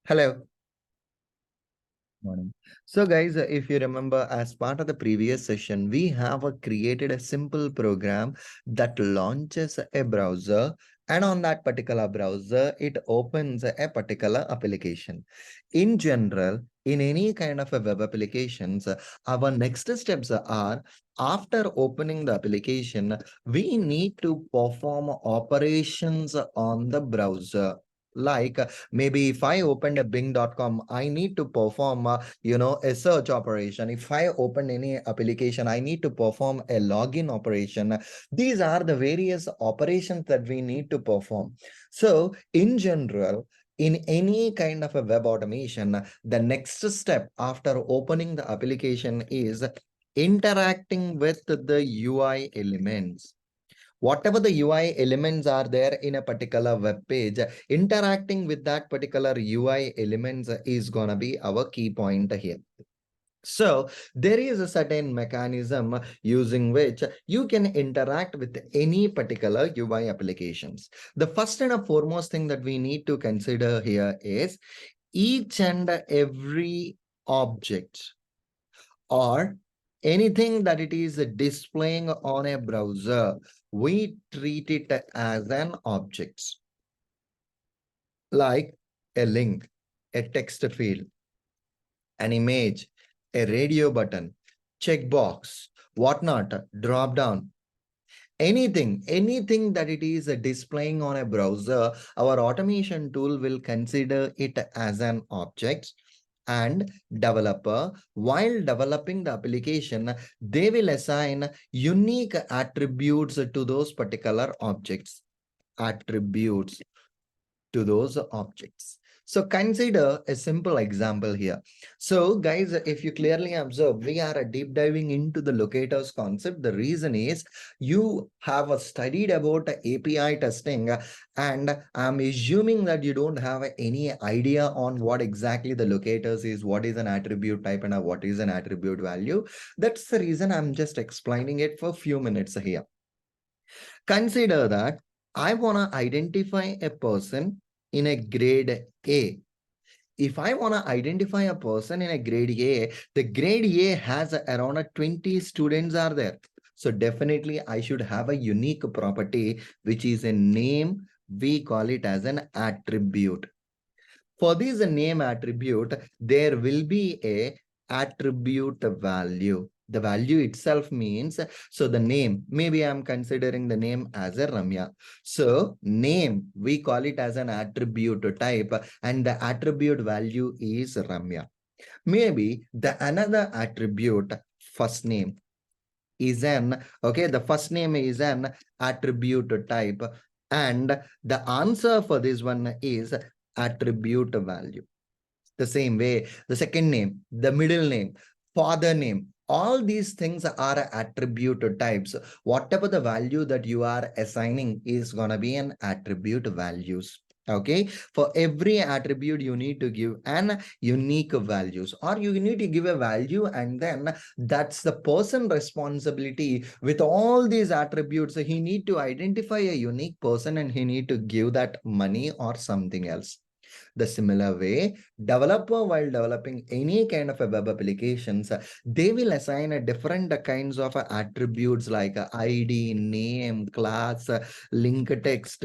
Hello. Morning. So guys, if you remember, as part of the previous session, we have created a simple program that launches a browser, and on that particular browser, it opens a particular application. In general, in any kind of a web applications, our next steps are, after opening the application, we need to perform operations on the browser. Like maybe if I opened a bing.com, I need to perform a search operation. If I open any application, I need to perform a login operation. These are the various operations that we need to perform. So in general, in any kind of a web automation, the next step after opening the application is interacting with the UI elements. Whatever the UI elements are there in a particular web page, interacting with that particular UI elements is going to be our key point here. So there is a certain mechanism using which you can interact with any particular UI applications. The first and a foremost thing that we need to consider here is each and every object or anything that it is displaying on a browser, we treat it as an object, like a link, a text field, an image, a radio button, checkbox, whatnot, drop down. Anything that it is displaying on a browser, our automation tool will consider it as an object, and developer, while developing the application, they will assign unique attributes to those particular objects. Attributes to those objects. So consider a simple example here. So guys, if you clearly observe, we are deep diving into the locators concept. The reason is you have studied about API testing, and I'm assuming that you don't have any idea on what exactly the locators is, what is an attribute type, and what is an attribute value. That's the reason I'm just explaining it for a few minutes here. Consider that I want to identify a person in a grade A. If I want to identify a person in a grade A, the grade A has around 20 students are there. So definitely I should have a unique property, which is a name. We call it as an attribute. For this name attribute, there will be a attribute value. The value itself means, so the name, maybe I'm considering the name as a Ramya. So name, we call it as an attribute type, and the attribute value is Ramya. Maybe the another attribute, first name, is the first name is an attribute type, and the answer for this one is attribute value. The same way, the second name, the middle name, father name, all these things are attribute types. Whatever the value that you are assigning is going to be an attribute values. Okay, for every attribute you need to give an unique values, or you need to give a value, and then that's the person responsibility. With all these attributes, he need to identify a unique person, and he need to give that money or something else. The similar way, developer, while developing any kind of a web applications, they will assign a different kinds of attributes like ID, name, class, link text.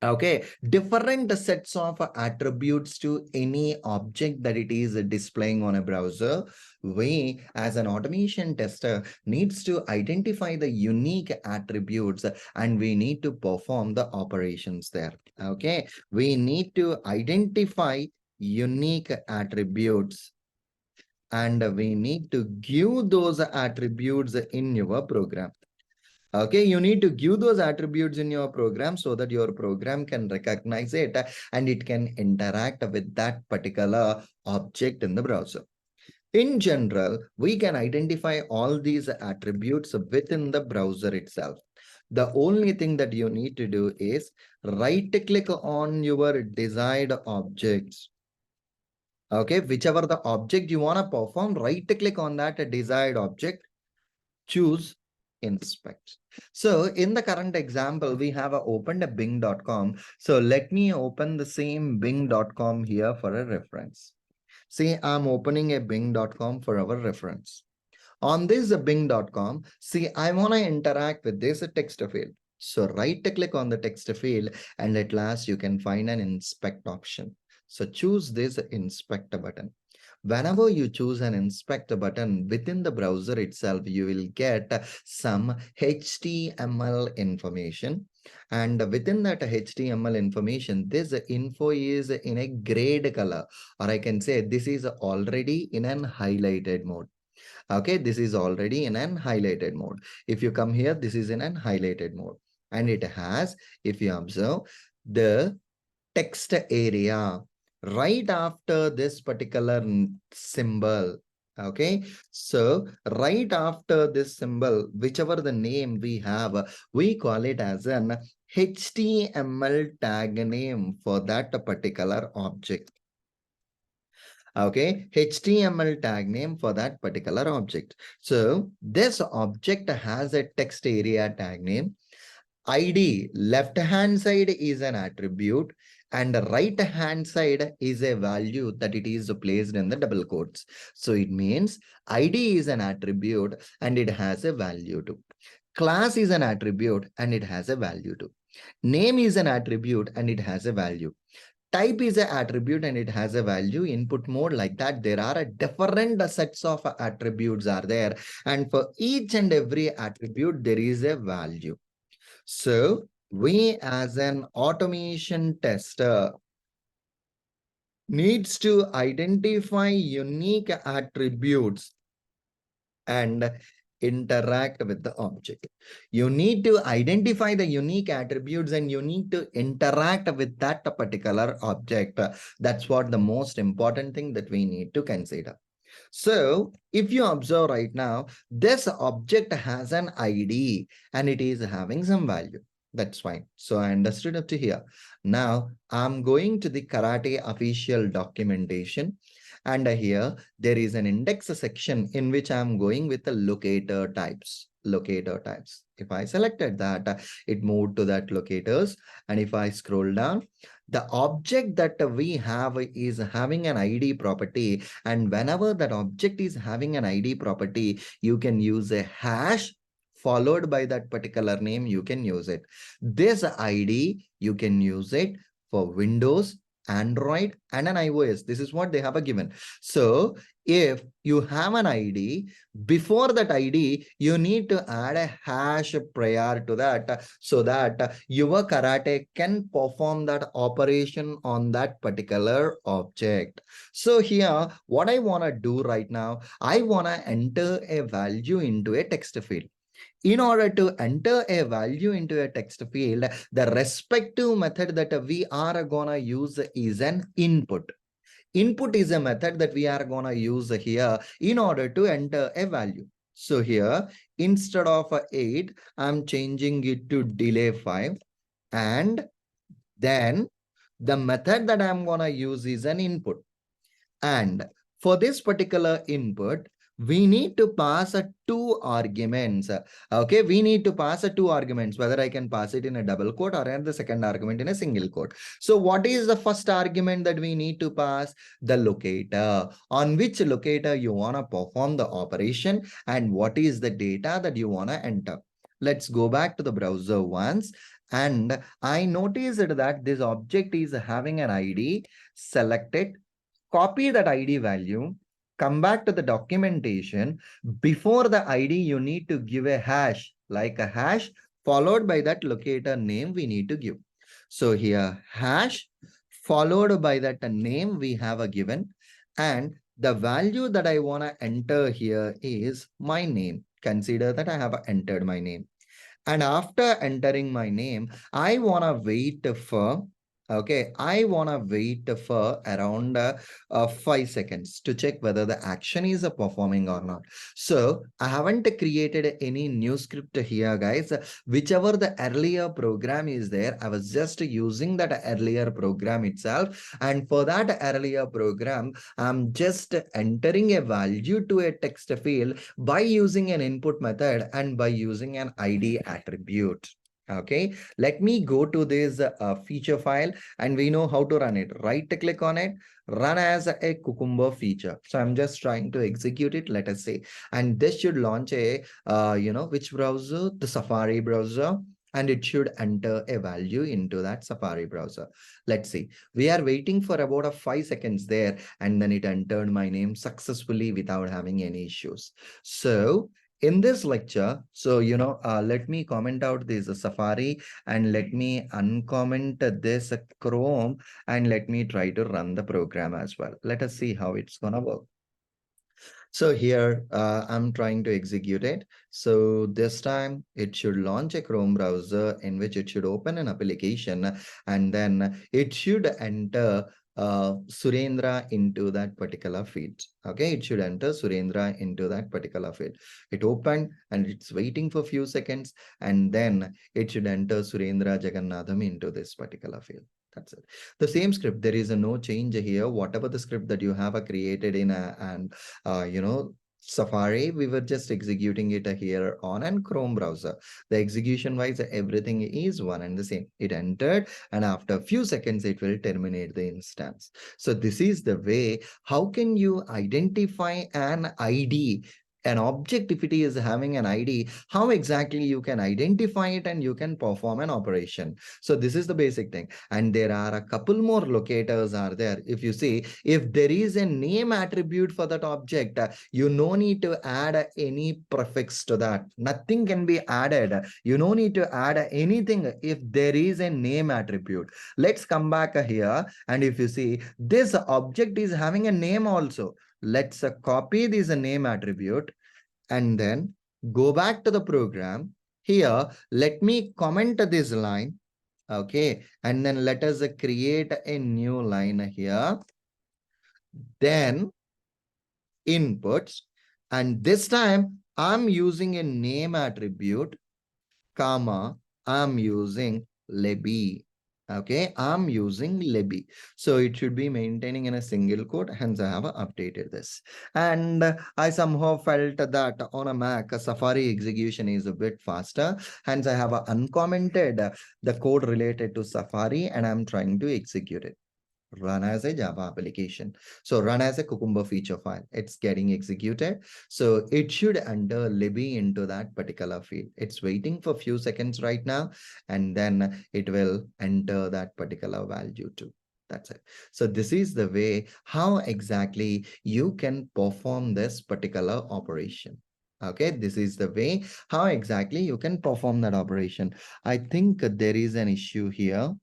Okay, different sets of attributes to any object that it is displaying on a browser. We, as an automation tester, needs to identify the unique attributes, and we need to perform the operations there. Okay, we need to identify unique attributes, and we need to give those attributes in your program. Okay, you need to give those attributes in your program so that your program can recognize it and it can interact with that particular object in the browser. In general, we can identify all these attributes within the browser itself. The only thing that you need to do is right click on your desired objects. Okay, whichever the object you want to perform, right click on that desired object, choose inspect. So in the current example, we have opened a bing.com. So let me open the same bing.com here for a reference. See, I'm opening a bing.com for our reference. On this bing.com, see, I want to interact with this text field. So right click on the text field and at last you can find an inspect option. So choose this inspect button. Whenever you choose an inspect button within the browser itself, you will get some HTML information. And within that HTML information, this info is in a grayed color, or I can say this is already in an highlighted mode. Okay, this is already in an highlighted mode. If you come here, this is in an highlighted mode. And it has, if you observe, the text area right after this particular symbol. Okay, so right after this symbol, whichever the name we have, we call it as an HTML tag name for that particular object. Okay, HTML tag name for that particular object. So this object has a text area tag name. ID left hand side is an attribute and right hand side is a value that it is placed in the double quotes. So it means ID is an attribute and it has a value too. Class is an attribute and it has a value too. Name is an attribute and it has a value. Type is an attribute and it has a value. Input mode, like that, there are a different sets of attributes are there, and for each and every attribute there is a value. So we as an automation tester needs to identify unique attributes and interact with the object. You need to identify the unique attributes and you need to interact with that particular object. That's what the most important thing that we need to consider. So if you observe right now, this object has an ID and it is having some value. That's fine. So I understood up to here. Now I'm going to the Karate official documentation. And here there is an index section in which I'm going with the locator types. Locator types. If I selected that, it moved to that locators. And if I scroll down, the object that we have is having an ID property. And whenever that object is having an ID property, you can use a hash followed by that particular name. You can use it. This ID, you can use it for Windows, Android, and an iOS. This is what they have given. So if you have an ID, before that ID, you need to add a hash prior to that so that your Karate can perform that operation on that particular object. So here, what I want to do right now, I want to enter a value into a text field. In order to enter a value into a text field, the respective method that we are going to use is an input. Input is a method that we are going to use here in order to enter a value. So here, instead of 8, I'm changing it to delay 5. And then the method that I'm going to use is an input. And for this particular input, we need to pass two arguments. Okay, we need to pass two arguments, whether I can pass it in a double quote or the second argument in a single quote. So what is the first argument that we need to pass? The locator. On which locator you want to perform the operation and what is the data that you want to enter. Let's go back to the browser once. And I noticed that this object is having an ID. Select it. Copy that ID value, come back to the documentation. Before the ID, you need to give a hash, like a hash, followed by that locator name we need to give. So here, hash, followed by that name we have a given. And the value that I want to enter here is my name. Consider that I have entered my name. And after entering my name, I want to wait for Okay, I want to wait for around 5 seconds to check whether the action is performing or not. So I haven't created any new script here, guys. Whichever the earlier program is there, I was just using that earlier program itself. And for that earlier program, I'm just entering a value to a text field by using an input method and by using an ID attribute. Okay, let me go to this feature file and we know how to run it. Right click on it, run as a Cucumber feature. So I'm just trying to execute it, let us say, and this should launch a, which browser? The Safari browser. And it should enter a value into that Safari browser. Let's see. We are waiting for about 5 seconds there, and then it entered my name successfully without having any issues. So in this lecture, so let me comment out this Safari and let me uncomment this Chrome and let me try to run the program as well. Let us see how it's gonna work. So here I'm trying to execute it. So this time it should launch a Chrome browser in which it should open an application and then it should enter Surendra into that particular field. Okay, it should enter Surendra into that particular field. It opened and it's waiting for a few seconds and then it should enter Surendra Jagannatham into this particular field. That's it. The same script, there is a no change here. Whatever the script that you have created in and Safari, we were just executing it here on and Chrome browser. The execution wise, everything is one and the same. It entered and after a few seconds, it will terminate the instance. So this is the way, how can you identify an ID, an object if it is having an ID, how exactly you can identify it and you can perform an operation. So this is the basic thing. And there are a couple more locators are there. If you see, if there is a name attribute for that object, you no need to add any prefix to that. Nothing can be added. You no need to add anything if there is a name attribute. Let's come back here. And if you see, this object is having a name also. Let's copy this name attribute and then go back to the program. Here, let me comment this line. Okay, and then let us create a new line here. Then inputs, and this time I'm using a name attribute, comma, I'm using Libby. Okay, I'm using Libby. So it should be maintaining in a single quote, hence I have updated this. And I somehow felt that on a Mac, a Safari execution is a bit faster. Hence I have uncommented the code related to Safari and I'm trying to execute it. Run as a Java application. So run as a Cucumber feature file. It's getting executed. So it should enter Libby into that particular field. It's waiting for a few seconds right now, and then it will enter that particular value too. That's it. So this is the way how exactly you can perform this particular operation. Okay, this is the way how exactly you can perform that operation. I think there is an issue here.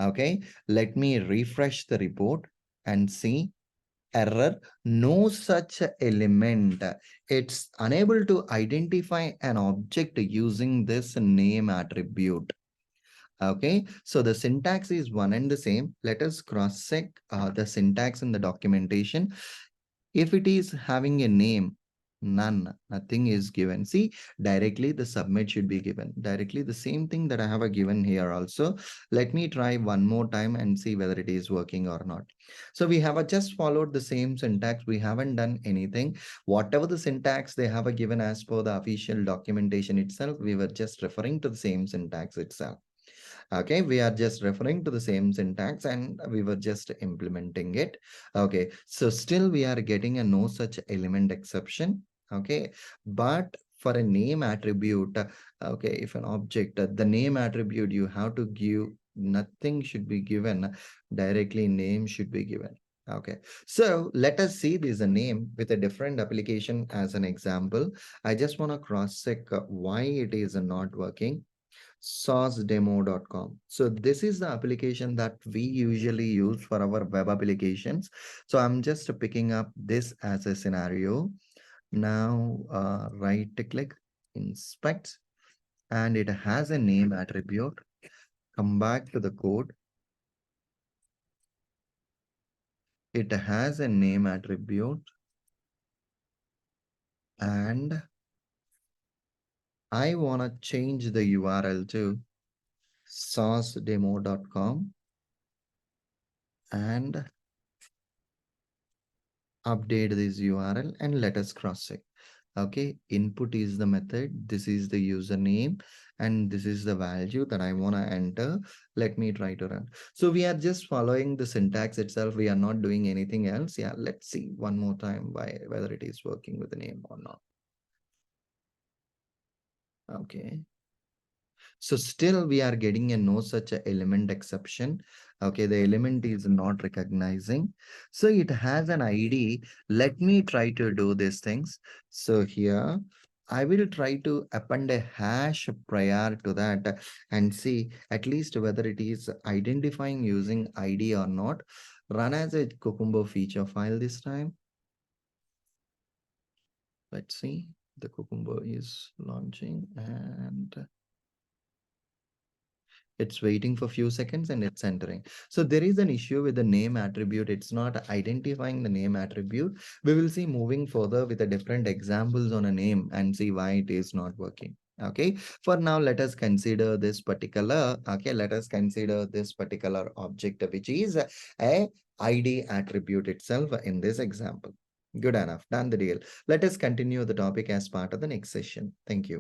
Okay, let me refresh the report and see error, no such element. It's unable to identify an object using this name attribute. Okay, so the syntax is one and the same. Let us cross check the syntax in the documentation. If it is having a name, none, nothing is given. See, directly the submit should be given. Directly the same thing that I have a given here also. Let me try one more time and see whether it is working or not. So we have just followed the same syntax. We haven't done anything. Whatever the syntax they have a given as per the official documentation itself, we were just referring to the same syntax itself. Okay, we are just referring to the same syntax and we were just implementing it. Okay, so still we are getting a no such element exception. Okay, but for a name attribute, okay, if an object, the name attribute you have to give, nothing should be given, directly name should be given. Okay, so let us see this a name with a different application as an example. I just want to cross check why it is not working. Saucedemo.com. So this is the application that we usually use for our web applications. So I'm just picking up this as a scenario. Now right click, inspect, and it has a name attribute. Come back to the code. It has a name attribute, and I want to change the URL to sourcedemo.com and update this URL and let us cross check. Okay, input is the method, this is the username, and this is the value that I want to enter. Let me try to run. So we are just following the syntax itself. We are not doing anything else. Yeah, let's see one more time whether it is working with the name or not. Okay. So still we are getting a no such a element exception. Okay, the element is not recognizing. So it has an ID. Let me try to do these things. So here I will try to append a hash prior to that and see at least whether it is identifying using ID or not. Run as a Cucumber feature file this time. Let's see. The Cucumber is launching and it's waiting for a few seconds and it's entering. So there is an issue with the name attribute. It's not identifying the name attribute. We will see moving further with the different examples on a name and see why it is not working. Okay, for now, let us consider this particular, let us consider this particular object, which is a ID attribute itself in this example. Good enough, done the deal. Let us continue the topic as part of the next session. Thank you.